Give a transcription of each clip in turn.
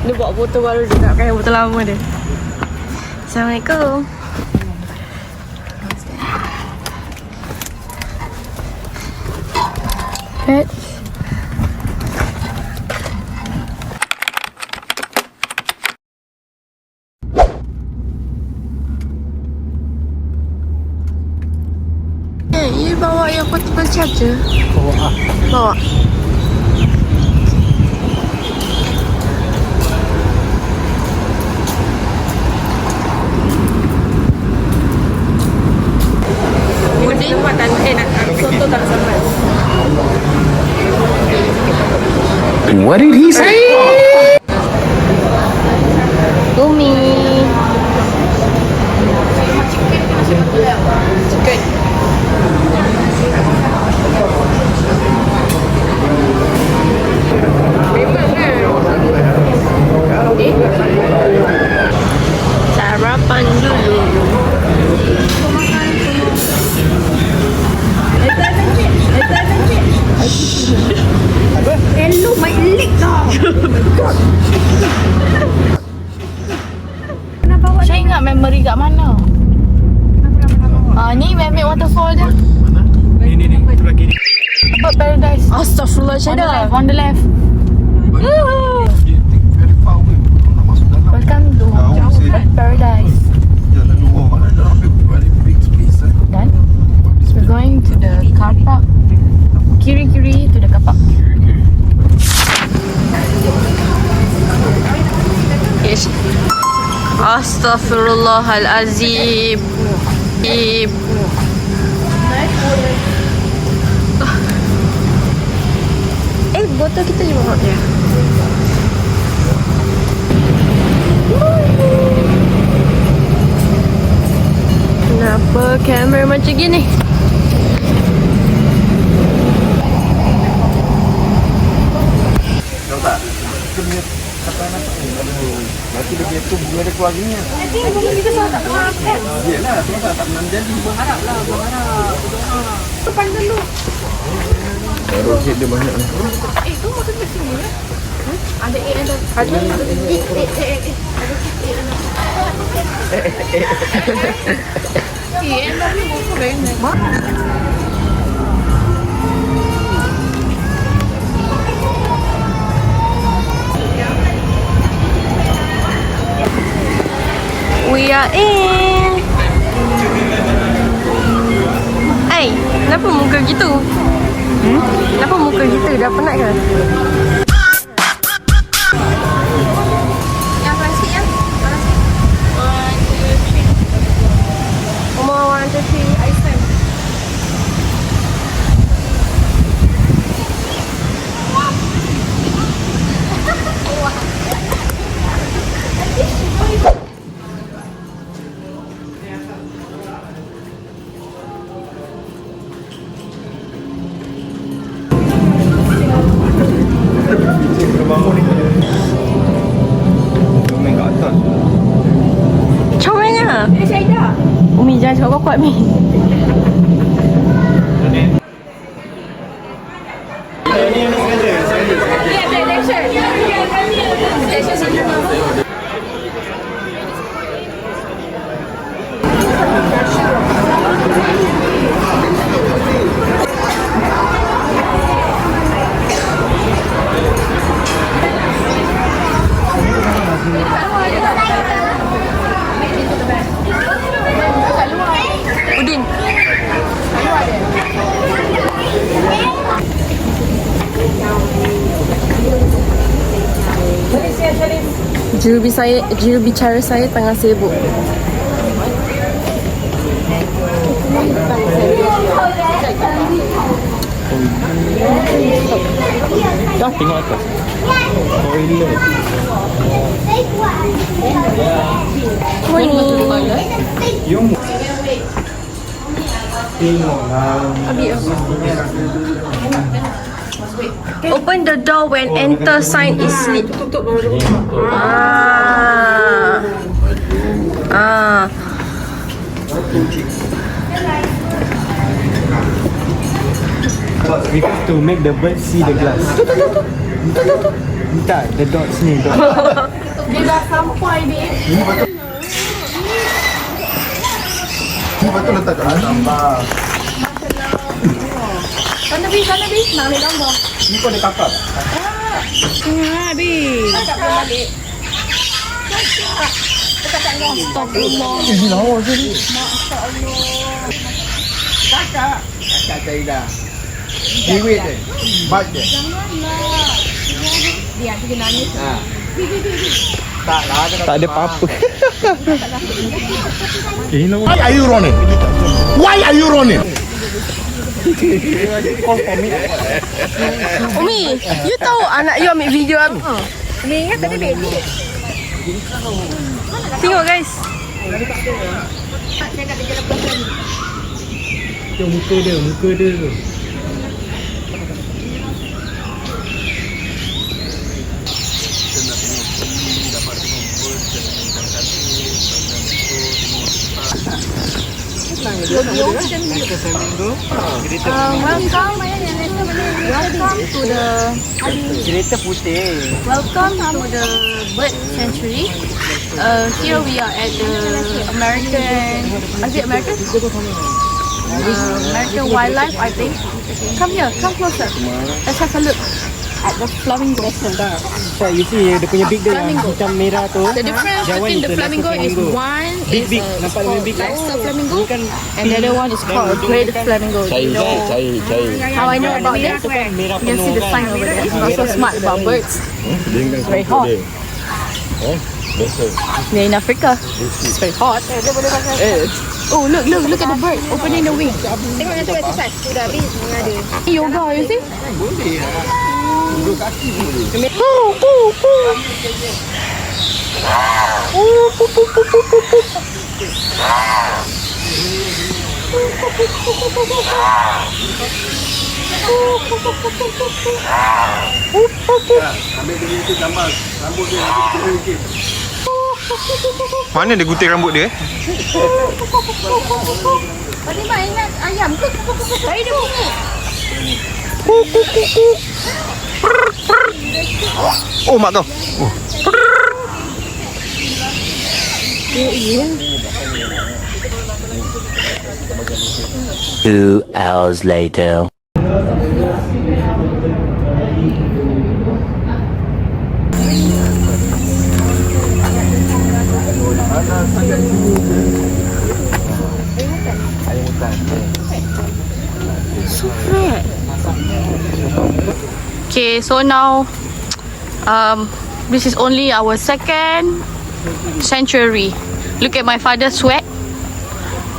Dia buat botol baru juga kan, botol lama dia. Assalamualaikum. Pet. You bawa yang portable charger? Bawa. Bawa. Puding buatan nak soto tak sambal. What did he say? Umi. Chicken. Sarapan dulu. Hello, my leg tau. Saya ingat memory kat mana? Ni Memek Waterfall je. Ni. Tu lagi ni. Bird Paradise. Astaghfirullah, Syeda. On the left. Very far away. Nak masuk dalam. Welcome to Bird Paradise. Jalan luar. Very big space. Then we're going to the car park. Kiri-kiri to the car park. Yes. Astaghfirullahalazim. Botol kita je bawa dia. Kenapa kamera macam gini? Tahu tak? Kita punya kata anak ni. Nanti dia tu bunga ada keluarganya. Nanti bunga kita salah tak kenal kan? Yelah, tu tak pernah jadi. Berharap lah, berharap. Depan dulu. Roket dia banyak ni. Tu makan kat sini ya? Ada ada. Ada. We are in. Hey, kenapa muka gitu? Kenapa muka gitu? Dah penat ke? Yang plastik ya? Plastik. 1, 2, 3. Uma 1, 2, 3, ice time. Bangun ni. Tu main kat atas. Comelnya. Syahida. Umi jangan cakap kuat Mi. Udin. Jurubicara saya tengah sibuk. Dah tengok atas. Toilet. Yung Open the door when enter sign is lit. Tutup baru. We have to make the bird see the glass. Tak, the dots ni. Dia dah sampai ni. Ni betul letak kat gambar. Sana Bi. Nak ambil gambar. Ni pun ada kakak. Bi. Tak boleh balik. Astagfirullah. Ini lawa je ni. Kakak. Kakak Saidah. Jiwit je. Bat je. Dia pergi nangis. Taklah. Tak ada apa-apa. Why are you running? Why are you running? Umi, you tahu anak you ambil video apa? Ni ingat tadi baby. Tengok guys. Tengok muka dia tu. Kereta putih. Welcome to the bird sanctuary. Here we are at the American wildlife, I think. Come here, come closer. Let's have a look at the flamingo. So you see dia punya big dia yang hitam merah tu. The difference That one between is the flamingo is one is Big. Nampak dia big. lobster flamingo, Bukan and the other one is called a great flamingo. Do you know how I know about that? merah You can see the sign over there. I'm not so smart about birds. It's very hot. We're in Africa. It's very hot. Oh, look at the bird opening the wing. Tengok yang tu exercise. Sudah habis ada. Yoga, you see? Mana dia gunting rambut dia? Fatimah ingat ayam ke? Tadi dia bunyi. Oh, mak tu. 2 hours later. Okay, so now this is only our second sanctuary. Look at my father sweat.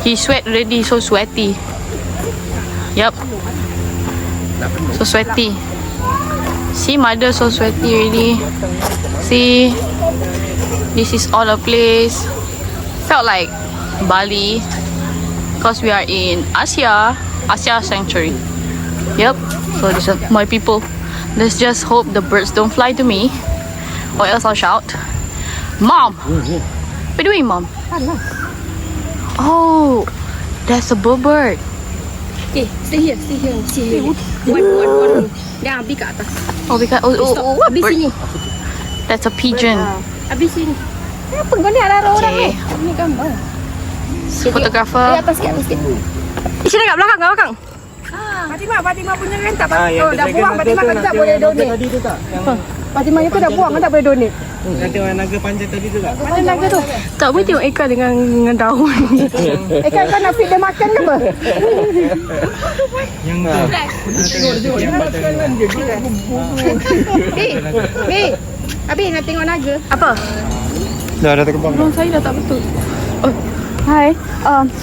He sweat already, so sweaty. Yup. So sweaty. See, mother so sweaty already. See, this is all a place. Felt like Bali because we are in Asia Sanctuary. Yep. So these are my people. Let's just hope the birds don't fly to me, or else I'll shout, "Mom! What are you doing, Mom?" Oh, that's a bird. Okay, stay here. One. Dah habis kat atas. Oh, because what Habis bird? sini. That's a pigeon. Habis sini. Apa kau ni ada orang Okay. ni? Ni gambar. Photographer. Atas sikit. Sini kat belakang. Fatimah punya kan tak dah buang. Fatimah kan tak boleh donate. Tadi tu tak? Fatimah itu dah buang kan tak boleh donate. Ada orang naga panjang tadi tu tak? Mana naga tu? Tak boleh tengok ikan dengan daun. Ikan kau nak feed dia makan ke apa? Yang Ni. Habis nak tengok naga. Apa? dah terbang. Belum saya dah tak betul. Oh, hi.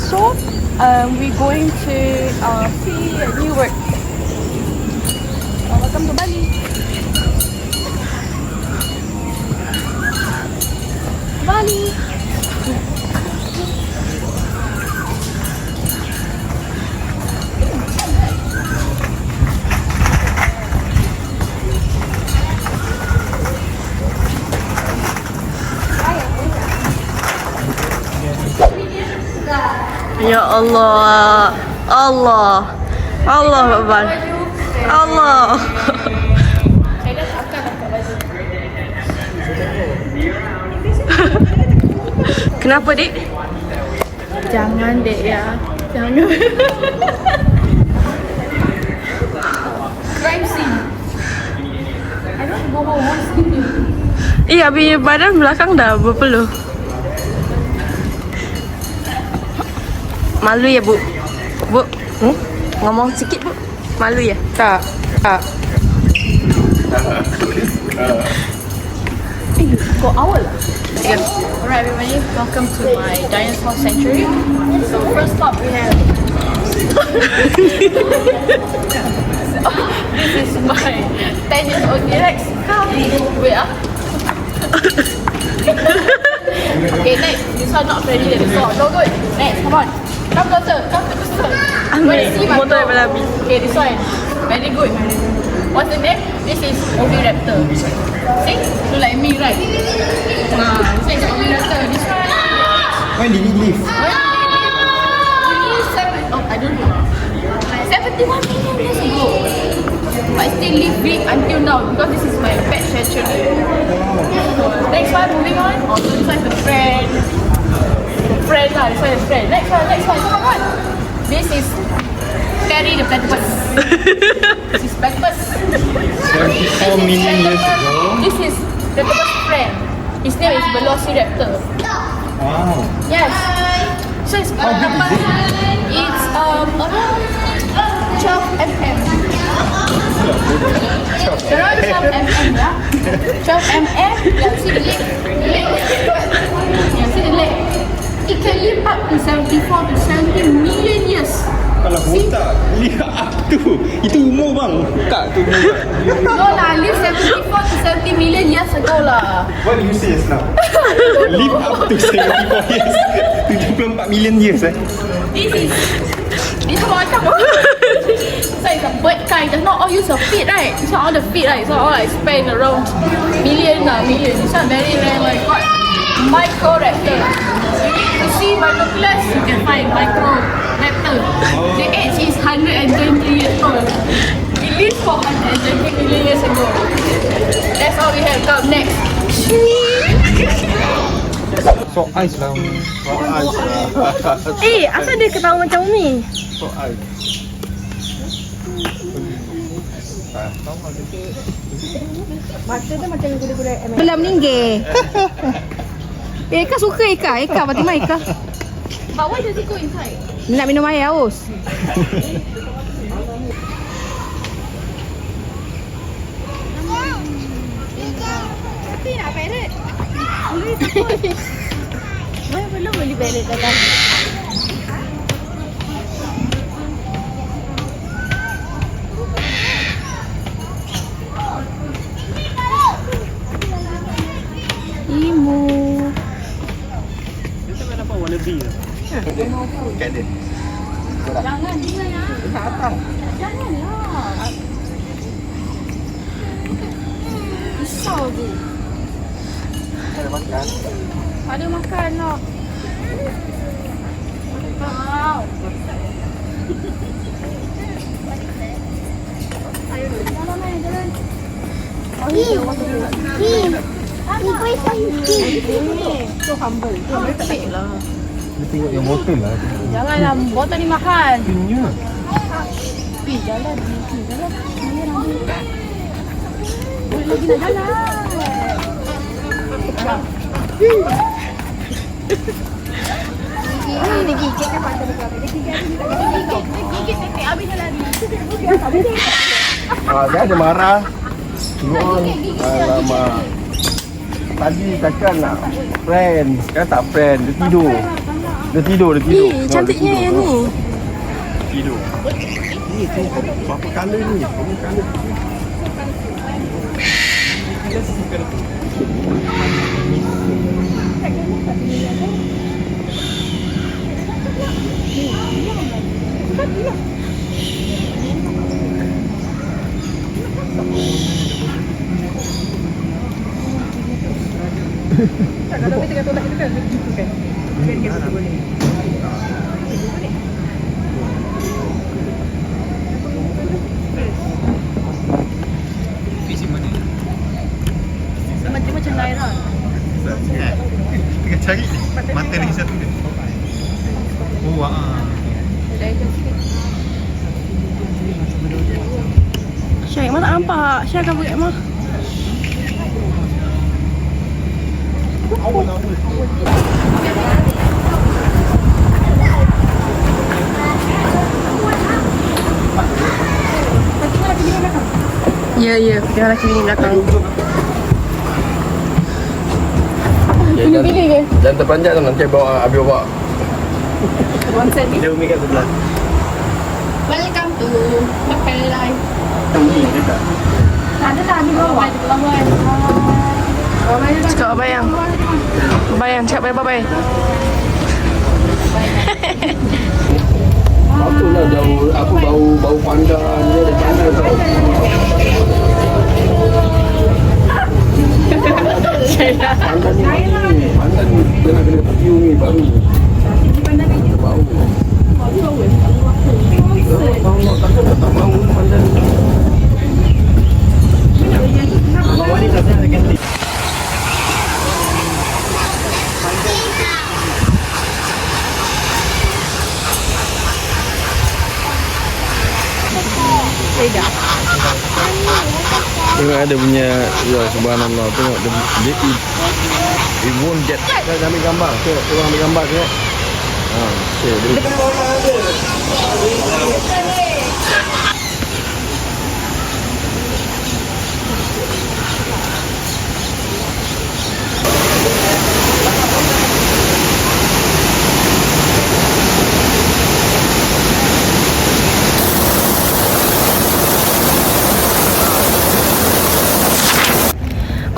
So we're going to see a new word. Welcome to Bali. Bali. Ya Allah. Allah Akbar. Allah. Kenapa, Dik? Jangan dek ya. Jangan. Crime scene. I don't go home once ini. Habis badan belakang dah berpeluh. Malu ya, Bu? Bu? Ngomong sikit, Bu. Malu ya? Tak. Kau awal lah. Yeah. Alright, everybody, welcome to my dinosaur sanctuary. So first stop we have. This is my 10 years old T-Rex. Wait ah. Okay, next. This one not friendly dinosaur. No good. Next, come on. Come closer. Come closer. See my motor daripada habis. Okay, this one. Very good. What's the name? This is Oviraptor. See? Look like me, right? This one is Oviraptor. This one. When did he leave? I don't know. 71 million years ago. But still live big until now because this is my pet sanctuary. Next one, moving on. Also, this one is the friend. Friend lah, this one is friend. Next one. Come on. This is Terry the platypus. This is platypus. 74 million years ago. This is platypus friend. His name is Velociraptor. Wow. Yes. So it's around it's around 12 mm. Around 12 mm, yeah. 12 mm. Yeah, see the leg. Yeah, see the leg. It can live up to 74 to 70 million years. Kalau botak, lihat tu. Itu umur bang. Tak tu umur. No lah, live 74 to 70 million years ago lah. What do you say just now? Live up to 74 years. 74 million years This one macam so it's a bird kind. Just not all use your feet, right? It's not all the feet, right? It's not all like span around million. This one very rare. My God, Microraptor. You see binoculars, you can find Microraptor. The age is 120 years old. It lived for 120 million years ago. That's all we have. Come next. So ice lah. So ice lah. Asal dia ketawa macam ni? So ice. Mata dia macam kuda-kuda. Belum meninggal. Eka suka Eka. Fatimah Eka. But why does it go inside? Nak minum air haus. Tapi nak parrot. Belum beli parrot dalam. Imu. Kita nak dapat warna biru. Kat dia. Jangan ya. Janganlah. Risau je. Ada makan. Ada makan lah. Wow. Ayo, jalan. So humble. Baik lah. Dia tengok yang botol lah. Janganlah botol dimakan. Pinya. Jalan. Boleh lagi nak jalan. Dia gigit kan mata dia. Dia gigit tetek habis jalan. Dia ada marah. Alamak. Tadi cakap nak friend. Sekarang tak friend. Dia tidur. Cantiknya yang ni. Tidur. Ni tu berapa color ni? Berapa color? Kalau kita kata tak kita kan gitu kan. Kita boleh. macam Naira. Tengah cari mata lagi satu dia. Oh, Syed, mana nampak? Syed akan buat mah. Ya, ya. Dia lelaki bini belakang. Pilih-pilih ke? Jangan terpanjat tu, nanti bawa Abi bawa. dia umi kat sebelah. Welcome to Makan Live. Ada tak di bawah? Cakap bayang. Bayang, cakap bayang. Apa lah bau pandan dia ada mana tau. Pandan ni kena perfume ni baru. Bau. Bau tak bau pandan. Bawah ni tak ada ganti. Tengok ada punya, ya subhanallah, tengok dia it won't get. Kita ambil gambar, tengok orang ambil gambar tengok. Okay, dia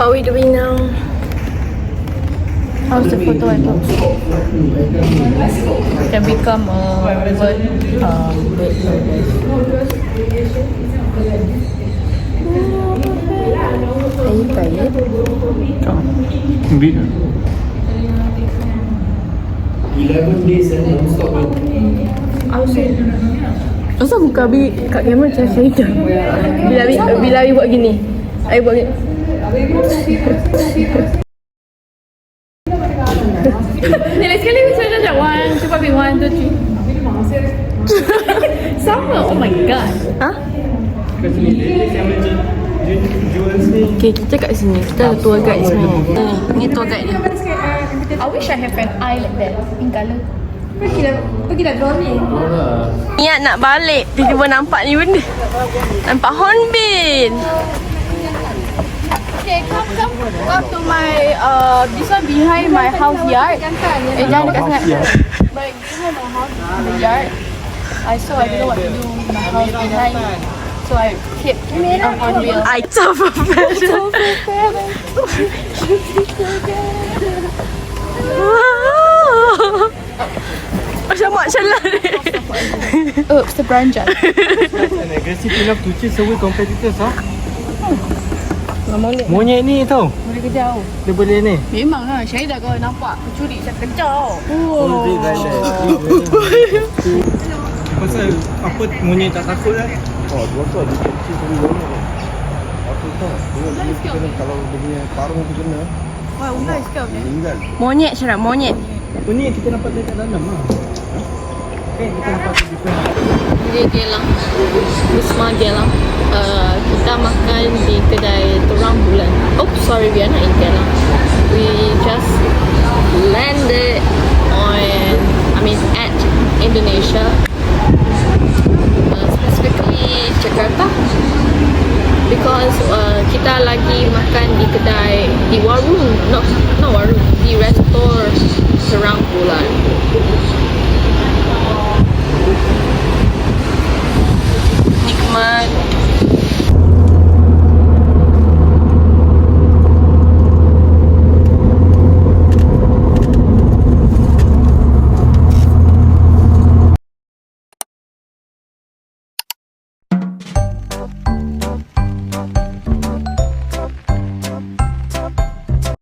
What are we doing now? How's the photo I took? Can become a bird. Are you tired? Big. 11 days non-stop. Asal muka Abi kat kamera macam Syahidah? Bila Abi buat gini. Abi buat gini. Nilai sekali macam macam 1, cuba ambil 1, 2, 3. Sama, oh my god. Ha? Okay, kita kat sini. Kita ada tour guide sebenarnya. Ni tour guide dia. I wish I have an eye like that, pink colour. Pergilah drone ni. Niat nak balik, tiba-tiba nampak ni benda. Nampak hornbill. Okay, come to my this one behind my house yard. Jangan dekat sangat. But behind my house, the yard. I don't know what to do with my house behind. So I keep on wheel. I so professional. Macam mak celah ni. Oops, the beranjak. And aggressive enough to chase away competitors, ha? Monyet ni tau. Boleh kejar tau. Dia boleh ni. Memang lah, Syahidah kalau nampak pencuri saya kejar tau. Pasal apa monyet tak takut lah. Oh, dua tu dia kecil sekali banyak. Apa tau? Dia kena kalau dia punya parung tu kena. Wah, ulai sekali ni. Meninggal. Monyet Syarah, monyet. Monyet kita nampak dekat dalam lah. Okay, kita nampak tu different. Dia Geylang, Wisma Geylang. Kita makan di kedai Terang Bulan. Oh, sorry, we are not in Geylang. We just landed at Indonesia. Specifically Jakarta. Because kita lagi makan di kedai, di warung, not warung, di restoran Terang Bulan.